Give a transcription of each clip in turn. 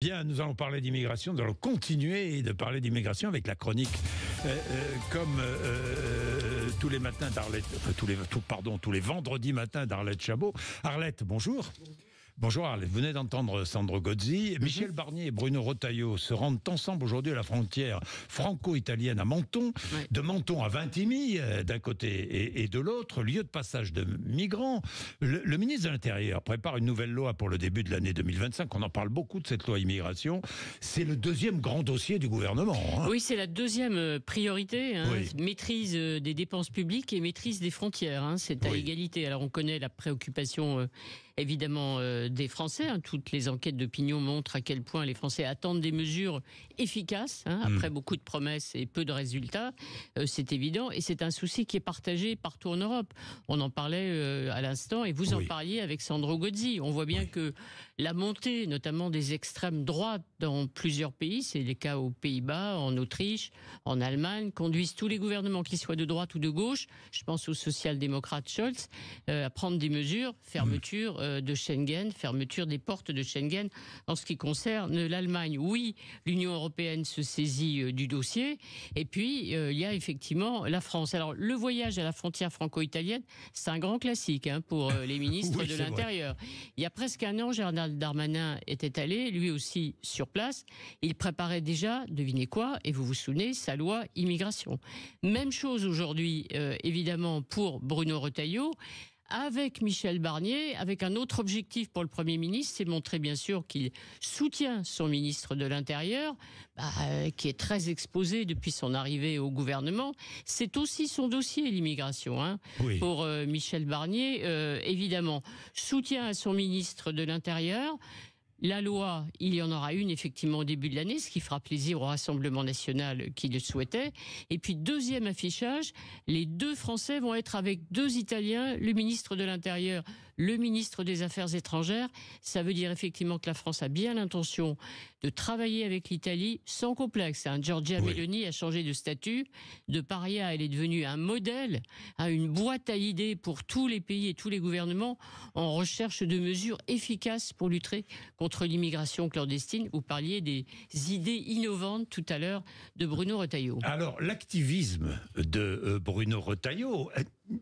Bien, nous allons parler d'immigration, nous allons continuer de parler d'immigration avec la chronique comme tous les matins d'Arlette, tous les vendredis matins d'Arlette Chabot. Arlette, bonjour. Bonjour Arlette, vous venez d'entendre Sandro Gozzi. Michel Barnier et Bruno Retailleau se rendent ensemble aujourd'hui à la frontière franco-italienne à Menton. Oui. De Menton à Vintimille, d'un côté et de l'autre, lieu de passage de migrants. Le ministre de l'Intérieur prépare une nouvelle loi pour le début de l'année 2025. On en parle beaucoup de cette loi immigration. C'est le deuxième grand dossier du gouvernement. Oui, c'est la deuxième priorité. Oui. Maîtrise des dépenses publiques et maîtrise des frontières. C'est à égalité. Alors on connaît la préoccupation évidemment des Français. Toutes les enquêtes d'opinion montrent à quel point les Français attendent des mesures efficaces, après beaucoup de promesses et peu de résultats. C'est évident, et c'est un souci qui est partagé partout en Europe. On en parlait à l'instant, et vous en parliez avec Sandro Gozzi. On voit bien que la montée, notamment des extrêmes droites dans plusieurs pays, c'est le cas aux Pays-Bas, en Autriche, en Allemagne, conduisent tous les gouvernements, qu'ils soient de droite ou de gauche, je pense au social-démocrate Scholz, à prendre des mesures, fermeture de Schengen, fermeture des portes de Schengen. En ce qui concerne l'Allemagne, oui, l'Union européenne se saisit du dossier. Et puis, il y a effectivement la France. Alors, le voyage à la frontière franco-italienne, c'est un grand classique pour les ministres de l'Intérieur. Il y a presque un an, Gérald Darmanin était allé, lui aussi, sur place. Il préparait déjà, devinez quoi, et vous vous souvenez, sa loi immigration. Même chose aujourd'hui, évidemment, pour Bruno Retailleau. Avec Michel Barnier, avec un autre objectif pour le Premier ministre, c'est montrer bien sûr qu'il soutient son ministre de l'Intérieur, qui est très exposé depuis son arrivée au gouvernement. C'est aussi son dossier, l'immigration, pour Michel Barnier, évidemment. Soutien à son ministre de l'Intérieur. La loi, il y en aura une effectivement au début de l'année, ce qui fera plaisir au Rassemblement national qui le souhaitait. Et puis deuxième affichage, les deux Français vont être avec deux Italiens, le ministre de l'Intérieur, le ministre des Affaires étrangères. Ça veut dire effectivement que la France a bien l'intention de travailler avec l'Italie sans complexe. Giorgia Meloni a changé de statut. De paria, elle est devenue un modèle, une boîte à idées pour tous les pays et tous les gouvernements en recherche de mesures efficaces pour lutter contre l'immigration clandestine. Vous parliez des idées innovantes tout à l'heure de Bruno Retailleau. Alors, l'activisme de Bruno Retailleau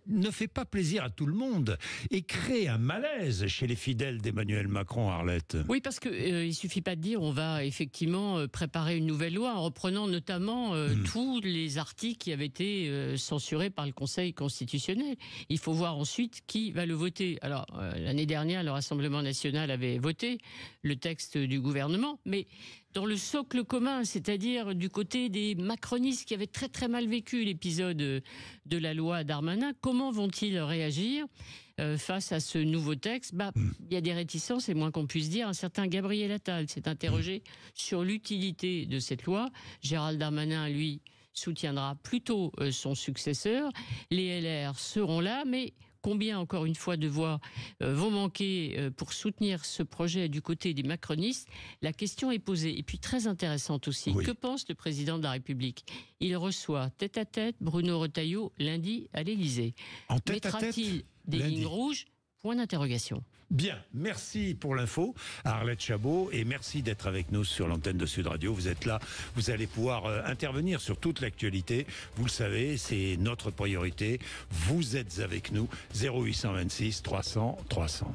ne fait pas plaisir à tout le monde et crée un malaise chez les fidèles d'Emmanuel Macron, Arlette. Oui, parce que il suffit pas de dire on va effectivement préparer une nouvelle loi en reprenant notamment tous les articles qui avaient été censurés par le Conseil constitutionnel. Il faut voir ensuite qui va le voter. Alors, l'année dernière, le Rassemblement national avait voté le texte du gouvernement, mais dans le socle commun, c'est-à-dire du côté des macronistes qui avaient très très mal vécu l'épisode de la loi Darmanin, comment vont-ils réagir face à ce nouveau texte? Il y a des réticences, c'est moins qu'on puisse dire. Un certain Gabriel Attal s'est interrogé sur l'utilité de cette loi. Gérald Darmanin, lui, soutiendra plutôt son successeur. Les LR seront là, mais combien, encore une fois, de voix vont manquer pour soutenir ce projet du côté des macronistes? La question est posée. Et puis, très intéressante aussi, que pense le président de la République? Il reçoit tête-à-tête Bruno Retailleau lundi à l'Élysée. Mettra-t-il des lignes rouges? Point d'interrogation. Bien, merci pour l'info à Arlette Chabot et merci d'être avec nous sur l'antenne de Sud Radio. Vous êtes là, vous allez pouvoir intervenir sur toute l'actualité. Vous le savez, c'est notre priorité. Vous êtes avec nous. 0826 300 300.